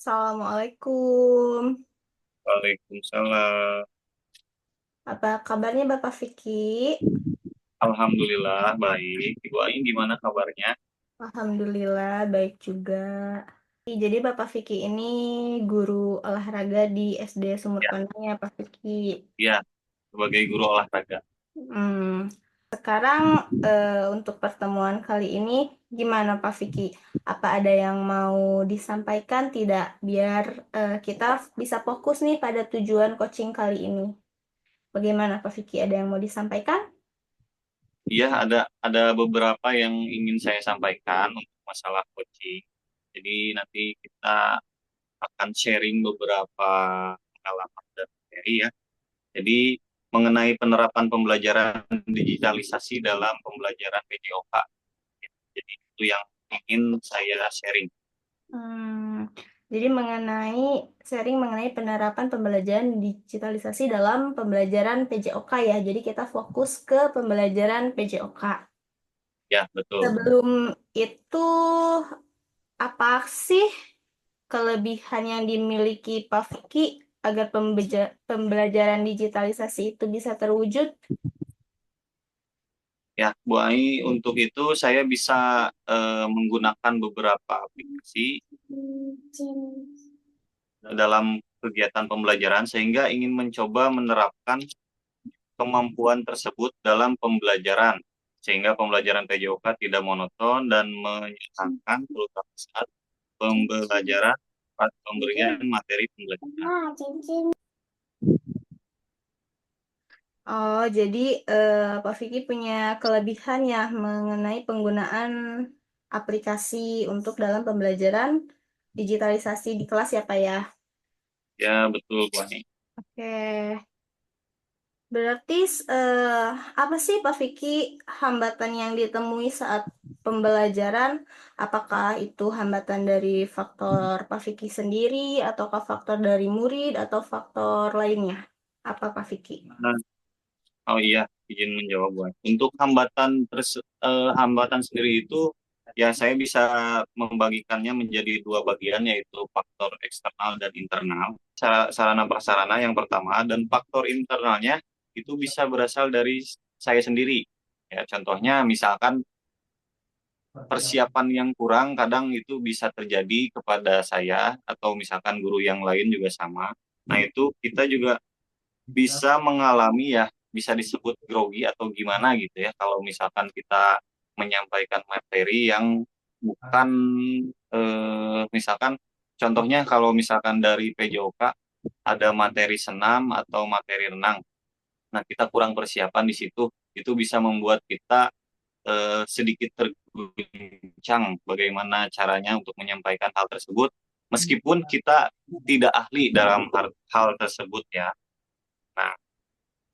Assalamualaikum. Waalaikumsalam. Apa kabarnya Bapak Vicky? Alhamdulillah baik. Ibu Aing gimana kabarnya? Alhamdulillah baik juga. Jadi Bapak Vicky ini guru olahraga di SD Sumur Ya, Pandang ya Pak Vicky. ya, sebagai guru olahraga. Hmm, Sekarang untuk pertemuan kali ini gimana Pak Vicky? Apa ada yang mau disampaikan tidak biar kita bisa fokus nih pada tujuan coaching kali ini? Bagaimana Pak Vicky? Ada yang mau disampaikan? Iya, ada beberapa yang ingin saya sampaikan untuk masalah coaching. Jadi nanti kita akan sharing beberapa pengalaman dan materi ya. Jadi mengenai penerapan pembelajaran digitalisasi dalam pembelajaran PJOK. Jadi itu yang ingin saya sharing. Hmm, jadi sharing mengenai penerapan pembelajaran digitalisasi dalam pembelajaran PJOK ya. Jadi kita fokus ke pembelajaran PJOK. Ya, betul. Sebelum itu, apa sih kelebihan yang dimiliki Pak Vicky agar pembelajaran digitalisasi itu bisa terwujud? Ya, Bu Ai, untuk itu saya bisa menggunakan beberapa aplikasi dalam kegiatan pembelajaran sehingga ingin mencoba menerapkan kemampuan tersebut dalam pembelajaran sehingga pembelajaran PJOK tidak monoton dan menyenangkan terutama saat pembelajaran atau pemberian materi pembelajaran. Oh, jadi Pak Vicky punya kelebihan ya mengenai penggunaan aplikasi untuk dalam pembelajaran digitalisasi di kelas ya, Pak ya. Ya, betul Bu Ai. Oke, berarti apa sih Pak Vicky hambatan yang ditemui saat pembelajaran? Apakah itu hambatan dari faktor Pak Vicky sendiri, ataukah faktor dari murid, atau faktor lainnya? Apa Pak Vicky? Nah, oh iya, izin menjawab Bu Ai. Untuk hambatan sendiri itu ya saya bisa membagikannya menjadi dua bagian yaitu faktor eksternal dan internal. Sarana prasarana yang pertama dan faktor internalnya itu bisa berasal dari saya sendiri. Ya, contohnya misalkan persiapan yang kurang kadang itu bisa terjadi kepada saya atau misalkan guru yang lain juga sama. Nah, itu kita juga bisa mengalami ya bisa disebut grogi atau gimana gitu ya kalau misalkan kita menyampaikan materi yang bukan misalkan contohnya kalau misalkan dari PJOK ada materi senam atau materi renang. Nah, kita kurang persiapan di situ, itu bisa membuat kita sedikit terguncang bagaimana caranya untuk menyampaikan hal tersebut meskipun kita tidak ahli dalam hal tersebut ya. Nah,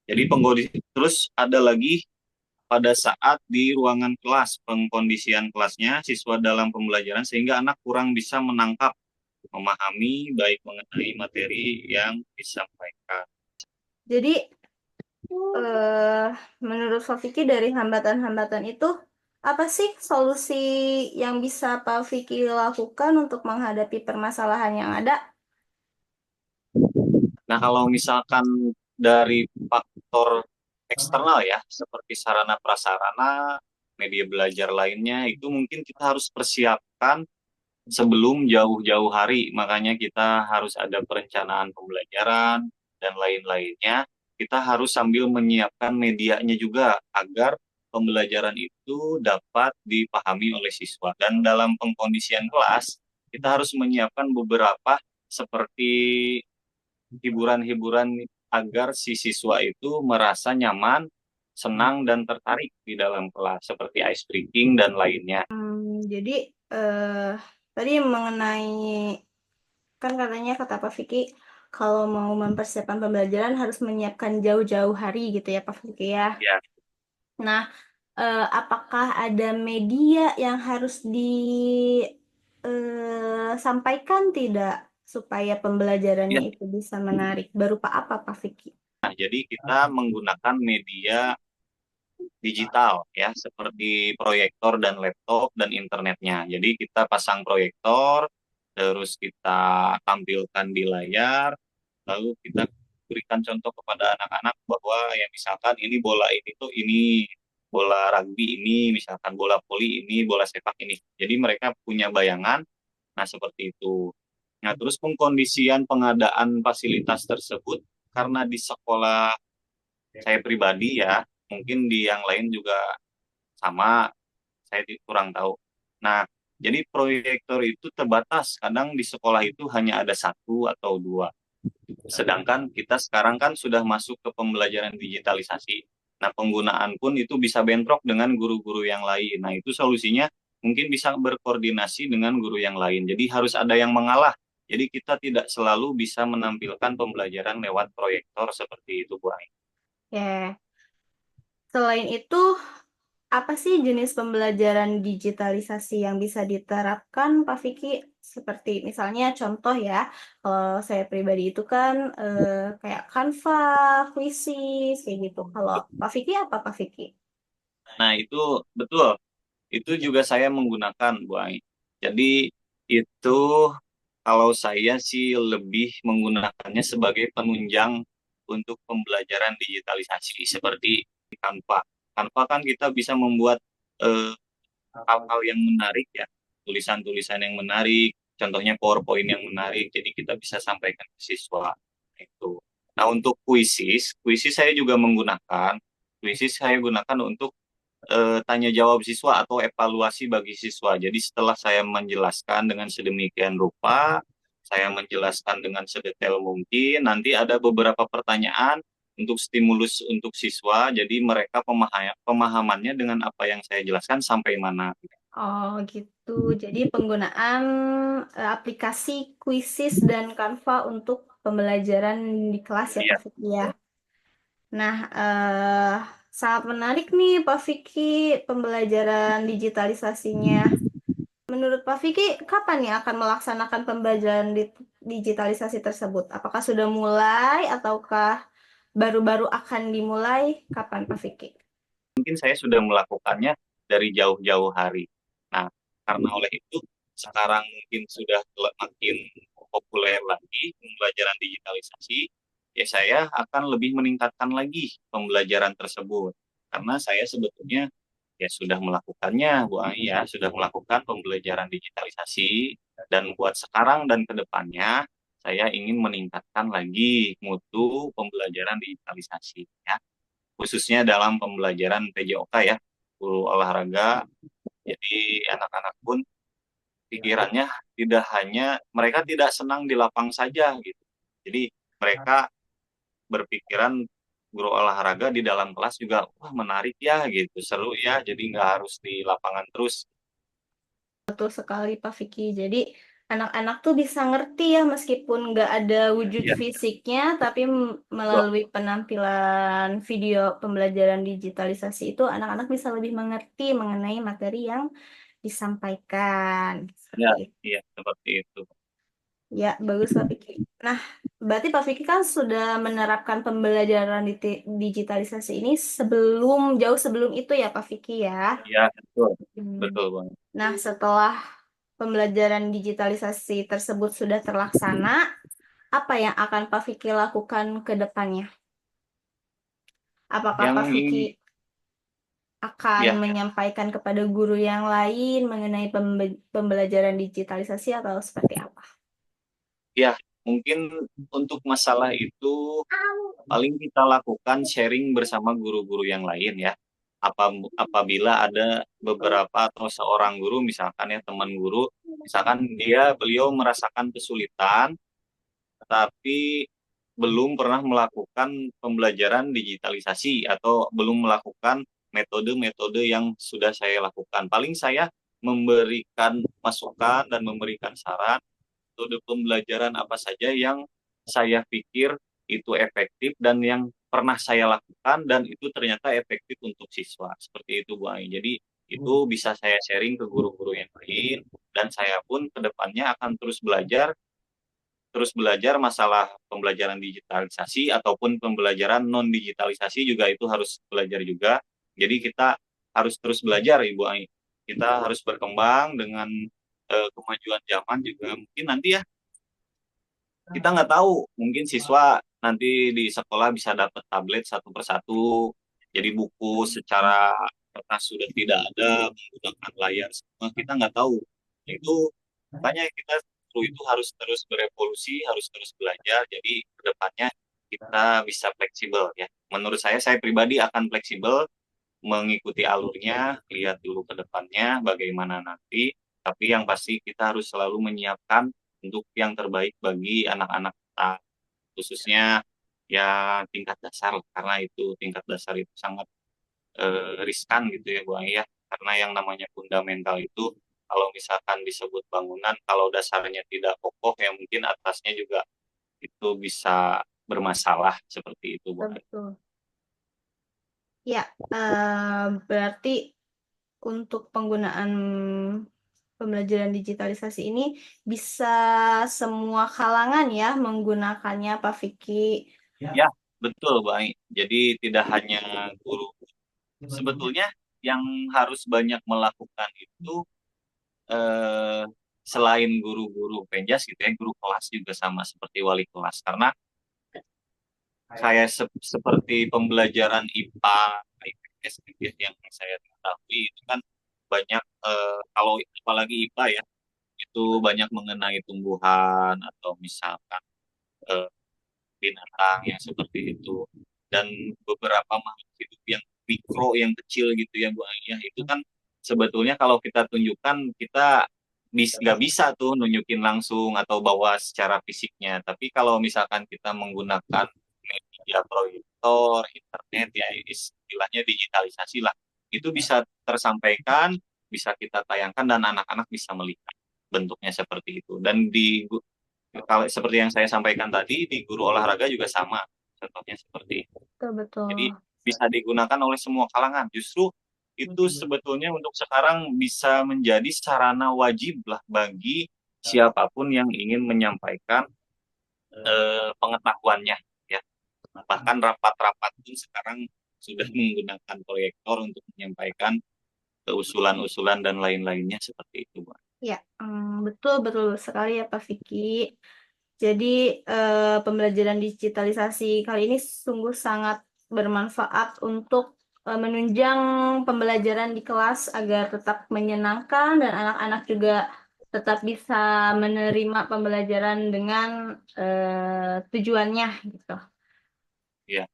jadi pengkondisi terus ada lagi pada saat di ruangan kelas, pengkondisian kelasnya siswa dalam pembelajaran sehingga anak kurang bisa menangkap, memahami baik mengenai materi yang disampaikan. Jadi eh menurut Pak Vicky dari hambatan-hambatan itu apa sih solusi yang bisa Pak Vicky lakukan untuk menghadapi permasalahan yang ada? Nah, kalau misalkan dari faktor eksternal ya, seperti sarana prasarana, media belajar lainnya, itu mungkin kita harus persiapkan sebelum jauh-jauh hari. Makanya kita harus ada perencanaan pembelajaran dan lain-lainnya. Kita harus sambil menyiapkan medianya juga agar pembelajaran itu dapat dipahami oleh siswa. Dan dalam pengkondisian kelas, kita harus menyiapkan beberapa seperti hiburan-hiburan agar si siswa itu merasa nyaman, senang, dan tertarik di dalam kelas, seperti ice breaking dan lainnya. Jadi eh tadi mengenai kan katanya kata Pak Vicky kalau mau mempersiapkan pembelajaran harus menyiapkan jauh-jauh hari gitu ya Pak Vicky ya. Ya, Nah, apakah ada media yang harus disampaikan tidak supaya pembelajarannya ya. itu bisa menarik? Berupa apa, Pak Vicky? Nah, jadi kita menggunakan media digital ya, seperti proyektor dan laptop dan internetnya. Jadi kita pasang proyektor, terus kita tampilkan di layar, lalu kita berikan contoh kepada anak-anak bahwa ya misalkan ini bola ini tuh ini bola rugby ini, misalkan bola voli ini, bola sepak ini. Jadi mereka punya bayangan, nah seperti itu. Nah terus pengkondisian pengadaan fasilitas tersebut karena di sekolah saya pribadi ya, mungkin di yang lain juga sama, saya kurang tahu. Nah, jadi proyektor itu terbatas, kadang di sekolah itu hanya ada satu atau dua. Sedangkan kita sekarang kan sudah masuk ke pembelajaran digitalisasi. Nah, penggunaan pun itu bisa bentrok dengan guru-guru yang lain. Nah, itu solusinya mungkin bisa berkoordinasi dengan guru yang lain. Jadi harus ada yang mengalah. Jadi kita tidak selalu bisa menampilkan pembelajaran lewat proyektor seperti itu, Bu Ai. Ya, selain itu, apa sih jenis pembelajaran digitalisasi yang bisa diterapkan, Pak Vicky? Seperti misalnya contoh ya, kalau saya pribadi itu kan kayak Canva, Quizzes, kayak gitu. Kalau Pak Vicky apa Pak Vicky? Nah, itu betul. Itu juga saya menggunakan, Bu Ai. Jadi itu kalau saya sih lebih menggunakannya sebagai penunjang untuk pembelajaran digitalisasi seperti Canva. Canva kan kita bisa membuat eh, hal-hal yang menarik ya, tulisan-tulisan yang menarik, contohnya PowerPoint yang menarik, jadi kita bisa sampaikan ke siswa itu. Nah untuk kuisis, kuisis saya juga menggunakan, kuisis saya gunakan untuk tanya jawab siswa atau evaluasi bagi siswa. Jadi setelah saya menjelaskan dengan sedemikian rupa, saya menjelaskan dengan sedetail mungkin, nanti ada beberapa pertanyaan untuk stimulus untuk siswa, jadi mereka pemahamannya dengan apa yang saya jelaskan sampai mana. Oh gitu. Jadi penggunaan aplikasi Quizzes dan Canva untuk pembelajaran di kelas ya Iya, Pak Vicky ya. Nah, sangat menarik nih Pak Vicky pembelajaran digitalisasinya. Menurut Pak Vicky, kapan nih akan melaksanakan pembelajaran digitalisasi tersebut? Apakah sudah mulai ataukah baru-baru akan dimulai? Kapan Pak Vicky? mungkin saya sudah melakukannya dari jauh-jauh hari. Nah, karena oleh itu sekarang mungkin sudah makin populer lagi pembelajaran digitalisasi, ya saya akan lebih meningkatkan lagi pembelajaran tersebut. Karena saya sebetulnya ya sudah melakukannya, Bu Ai, ya sudah melakukan pembelajaran digitalisasi dan buat sekarang dan ke depannya saya ingin meningkatkan lagi mutu pembelajaran digitalisasi ya, khususnya dalam pembelajaran PJOK ya, guru olahraga. Jadi anak-anak pun pikirannya tidak hanya mereka tidak senang di lapang saja gitu. Jadi mereka berpikiran guru olahraga di dalam kelas juga wah menarik ya gitu, seru ya. Jadi nggak harus di lapangan terus. Betul sekali Pak Vicky. Jadi anak-anak tuh bisa ngerti ya meskipun nggak ada wujud Ya, fisiknya, tapi betul. melalui penampilan video pembelajaran digitalisasi itu anak-anak bisa lebih mengerti mengenai materi yang disampaikan. Seperti Ya, itu. iya seperti itu. Ya, bagus Pak Vicky. Nah, berarti Pak Vicky kan sudah menerapkan pembelajaran digitalisasi ini jauh sebelum itu ya Pak Vicky ya. Ya, betul. Hmm. Betul Bang. Nah, setelah pembelajaran digitalisasi tersebut sudah terlaksana, apa yang akan Pak Vicky lakukan ke depannya? Apakah Yang Pak Vicky ini akan ya, menyampaikan kepada guru yang lain mengenai pembelajaran digitalisasi atau seperti apa? ya mungkin untuk masalah itu paling kita lakukan sharing bersama guru-guru yang lain ya. Apabila ada beberapa atau seorang guru misalkan ya teman guru, misalkan beliau merasakan kesulitan tapi belum pernah melakukan pembelajaran digitalisasi atau belum melakukan metode-metode yang sudah saya lakukan. Paling saya memberikan masukan dan memberikan saran metode pembelajaran apa saja yang saya pikir itu efektif dan yang pernah saya lakukan dan itu ternyata efektif untuk siswa. Seperti itu Bu Ai. Jadi itu bisa saya sharing ke guru-guru yang lain dan saya pun kedepannya akan terus belajar masalah pembelajaran digitalisasi ataupun pembelajaran non digitalisasi juga itu harus belajar juga. Jadi kita harus terus belajar Ibu Ai. Kita harus berkembang dengan kemajuan zaman juga mungkin nanti ya kita nggak tahu, mungkin siswa nanti di sekolah bisa dapat tablet satu persatu, jadi buku secara kertas sudah tidak ada, menggunakan layar semua, kita nggak tahu. Itu makanya kita guru itu harus terus berevolusi, harus terus belajar, jadi kedepannya kita bisa fleksibel ya. Menurut saya pribadi akan fleksibel mengikuti alurnya, lihat dulu ke depannya bagaimana nanti, tapi yang pasti kita harus selalu menyiapkan untuk yang terbaik bagi anak-anak kita, khususnya ya tingkat dasar, karena itu tingkat dasar itu sangat riskan gitu ya Bu Ai ya, karena yang namanya fundamental itu kalau misalkan disebut bangunan, kalau dasarnya tidak kokoh ya mungkin atasnya juga itu bisa bermasalah seperti itu Bu Ai. Betul. Ya, berarti untuk penggunaan pembelajaran digitalisasi ini bisa semua kalangan ya menggunakannya, Pak Vicky. Ya, betul Bu Ai. Jadi tidak hanya guru. Sebetulnya yang harus banyak melakukan itu eh, selain guru-guru penjas gitu ya, guru kelas juga sama seperti wali kelas. Karena seperti pembelajaran IPA, IPS gitu ya, yang saya ketahui itu kan banyak kalau apalagi IPA ya, itu banyak mengenai tumbuhan atau misalkan eh, binatang yang seperti itu dan beberapa makhluk hidup yang mikro yang kecil gitu ya Bu Ayah itu kan sebetulnya kalau kita tunjukkan kita nggak bisa tuh nunjukin langsung atau bawa secara fisiknya, tapi kalau misalkan kita menggunakan media proyektor internet ya istilahnya digitalisasi lah, itu bisa tersampaikan, bisa kita tayangkan dan anak-anak bisa melihat bentuknya seperti itu. Dan di kalau seperti yang saya sampaikan tadi di guru olahraga juga sama, contohnya seperti itu. Betul, betul. Jadi bisa digunakan oleh semua kalangan. Justru itu sebetulnya untuk sekarang bisa menjadi sarana wajib lah bagi siapapun yang ingin menyampaikan pengetahuannya ya. Bahkan rapat-rapat pun sekarang sudah menggunakan proyektor untuk menyampaikan usulan-usulan dan lain-lainnya seperti itu, Bu. Ya, betul betul sekali ya Pak Vicky. Jadi pembelajaran digitalisasi kali ini sungguh sangat bermanfaat untuk menunjang pembelajaran di kelas agar tetap menyenangkan dan anak-anak juga tetap bisa menerima pembelajaran dengan tujuannya gitu. Ya,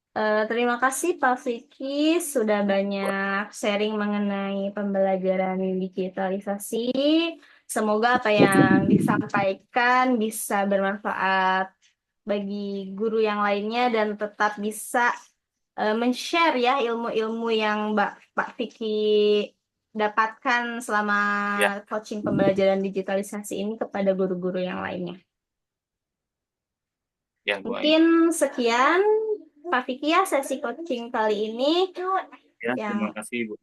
Terima kasih Pak Vicky sudah banyak sharing mengenai pembelajaran digitalisasi. Semoga apa yang disampaikan bisa bermanfaat bagi guru yang lainnya dan tetap bisa men-share ya ilmu-ilmu yang Pak Vicky dapatkan selama ya, coaching pembelajaran digitalisasi ini kepada guru-guru yang lainnya. ya, Bu Ai. Mungkin sekian Pak Vicky ya sesi coaching kali ini Ya, yang terima kasih, Bu.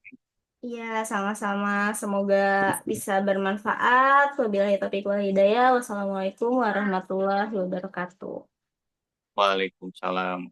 ya sama-sama semoga bisa bermanfaat. Wabillahi taufiq wal hidayah. Wassalamualaikum warahmatullahi wabarakatuh. Waalaikumsalam.